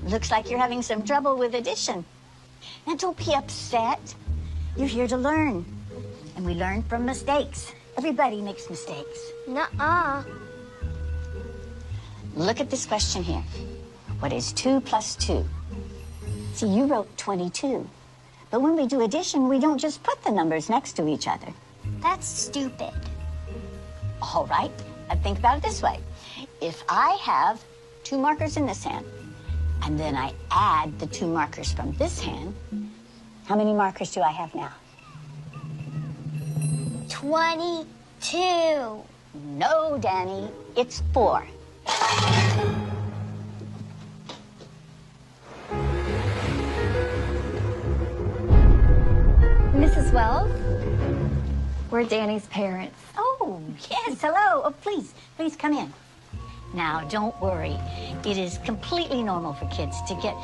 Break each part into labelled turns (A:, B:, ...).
A: Looks like you're having some trouble with addition. Now, don't be upset. You're here to learn. And we learn from mistakes. Everybody makes mistakes.
B: Nuh-uh.
A: Look at this question here. What is 2 plus 2? See, you wrote 22. But when we do addition, we don't just put the numbers next to each other.
B: That's stupid.
A: All right. Think about it this way. If I have 2 markers in this hand, and then I add the 2 markers from this hand, how many markers do I have now?
B: 22.
A: No, Danny. It's 4.
C: Mrs. Wells? We're Danny's parents.
A: Oh, yes. Hello. Oh, please come in. Now, don't worry. It is completely normal for kids to get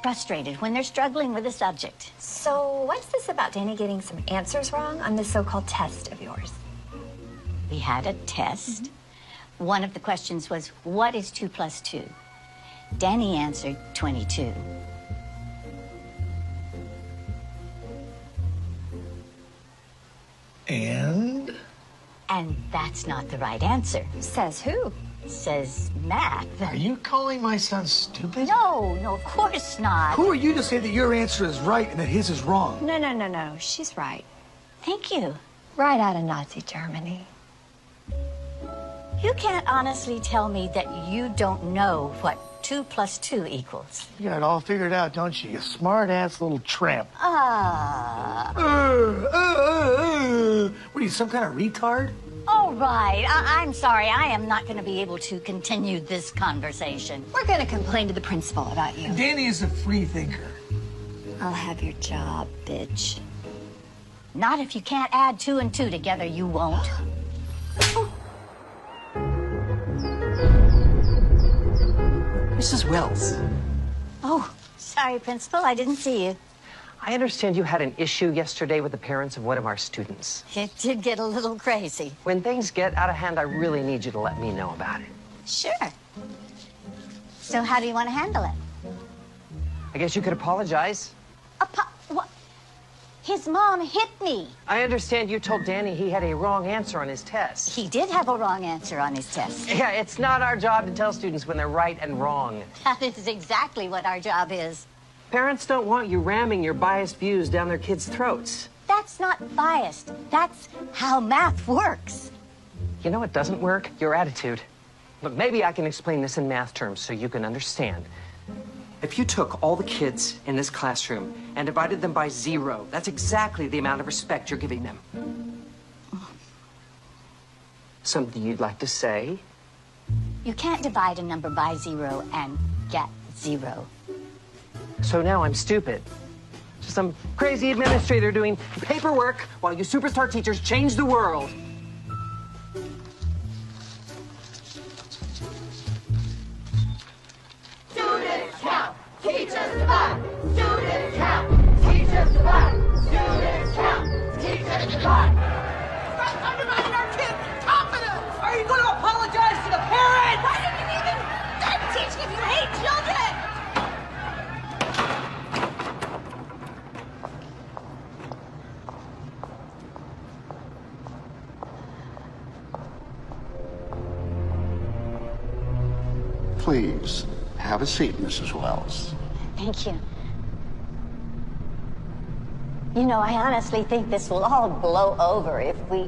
A: frustrated when they're struggling with a subject.
C: So what's this about Danny getting some answers wrong on this so-called test of yours?
A: We had a test. One of the questions was, what is 2 plus 2? Danny answered 22.
D: And?
A: And that's not the right answer.
C: Says who?
A: Says math.
D: Are you calling my son stupid?
A: No, of course not.
D: Who are you to say that your answer is right and that his is wrong?
C: No. She's right.
A: Thank you.
C: Right out of Nazi Germany.
A: You can't honestly tell me that you don't know what 2 plus 2 equals.
D: You got it all figured out, don't you? You smart-ass little tramp. What are you, some kind of retard?
A: All right. I'm sorry. I am not going to be able to continue this conversation.
C: We're going to complain to the principal about you.
D: Danny is a free thinker.
C: I'll have your job, bitch.
A: Not if you can't add 2 and 2 together, you won't.
E: Mrs. Wells.
A: Oh, sorry, Principal. I didn't see you.
E: I understand you had an issue yesterday with the parents of one of our students.
A: It did get a little crazy.
E: When things get out of hand, I really need you to let me know about it.
A: Sure. So how do you want to handle it?
E: I guess you could apologize.
A: What? His mom hit me.
E: I understand you told Danny he had a wrong answer on his test.
A: He did have a wrong answer on his test.
E: Yeah, it's not our job to tell students when they're right and wrong.
A: That is exactly what our job is.
E: Parents don't want you ramming your biased views down their kids' throats.
A: That's not biased. That's how math works.
E: You know what doesn't work? Your attitude. Look, maybe I can explain this in math terms so you can understand. If you took all the kids in this classroom and divided them by 0, that's exactly the amount of respect you're giving them. Something you'd like to say?
A: You can't divide a number by 0 and get 0.
E: So now I'm stupid. Just some crazy administrator doing paperwork while you superstar teachers change the world.
F: Students count, teachers divide. Students count, teachers divide. Students count, teachers divide. Stop undermining our kids' confidence! Are you going to apologize to the parents? Why didn't you even start teaching if you hate children?
G: Please, have a seat, Mrs. Wells.
A: Thank you. You know, I honestly think this will all blow over if we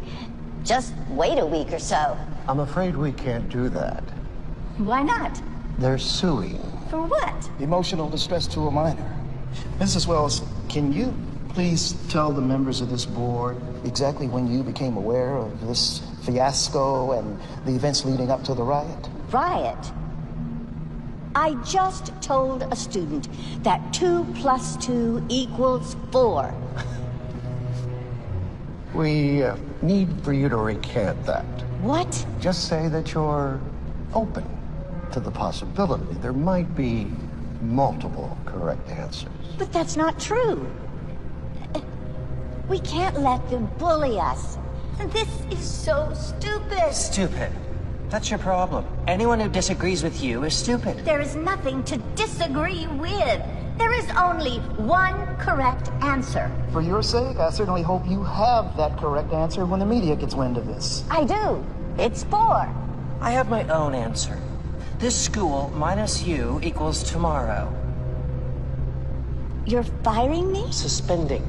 A: just wait a week or so.
G: I'm afraid we can't do that.
A: Why not?
G: They're suing.
A: For what?
H: Emotional distress to a minor. Mrs. Wells, can you please tell the members of this board exactly when you became aware of this fiasco and the events leading up to the riot?
A: Riot? I just told a student that 2 plus 2 equals 4.
G: We need for you to recant that.
A: What?
G: Just say that you're open to the possibility there might be multiple correct answers.
A: But that's not true. We can't let them bully us. And this is so stupid.
E: Stupid. That's your problem. Anyone who disagrees with you is stupid.
I: There is nothing to disagree with. There is only one correct answer.
H: For your sake, I certainly hope you have that correct answer when the media gets wind of this.
A: I do. It's 4.
E: I have my own answer. This school minus you equals tomorrow.
A: You're firing me?
E: Suspending.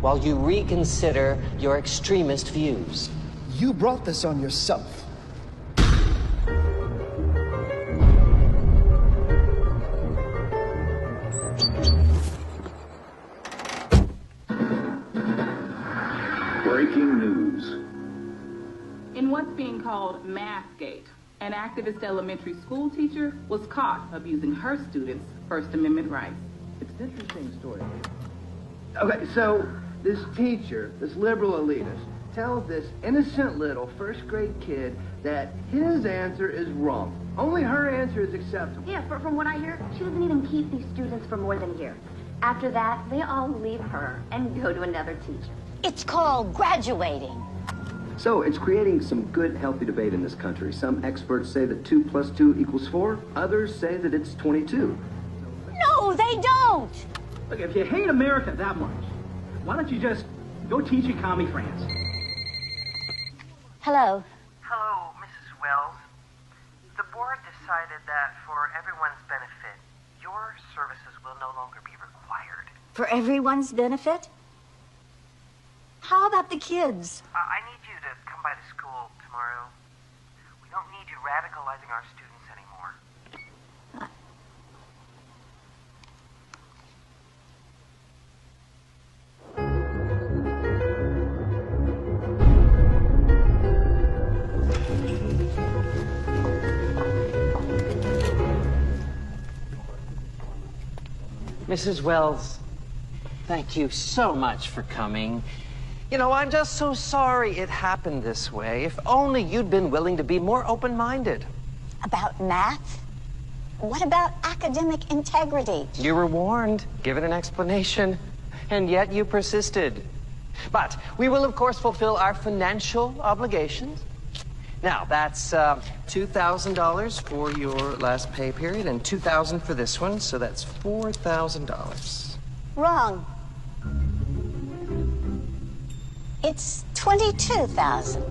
E: While you reconsider your extremist views.
H: You brought this on yourself.
J: Breaking news.
K: In what's being called Mathgate, an activist elementary school teacher was caught abusing her students' First Amendment rights.
D: It's an interesting story. Okay, so this teacher, this liberal elitist, tells this innocent little first-grade kid that his answer is wrong. Only her answer is acceptable.
L: Yeah, from what I hear, she doesn't even keep these students for more than a year. After that, they all leave her and go to another teacher.
A: It's called graduating.
J: So it's creating some good, healthy debate in this country. Some experts say that 2 + 2 = 4. Others say that it's 22.
A: No, they don't.
M: Look, if you hate America that much, why don't you just go teach in commie France?
A: Hello.
N: Hello, Mrs. Wells. The board decided that for everyone's benefit, your services will no longer be required.
A: For everyone's benefit? How about the kids?
N: I need you to come by the school tomorrow. We don't need you radicalizing our students anymore.
E: Mrs. Wells, thank you so much for coming. You know, I'm just so sorry it happened this way. If only you'd been willing to be more open-minded.
A: About math? What about academic integrity?
E: You were warned, given an explanation, and yet you persisted. But we will, of course, fulfill our financial obligations. Now, that's $2,000 for your last pay period and $2,000 for this one, so that's $4,000.
A: Wrong. It's 22,000.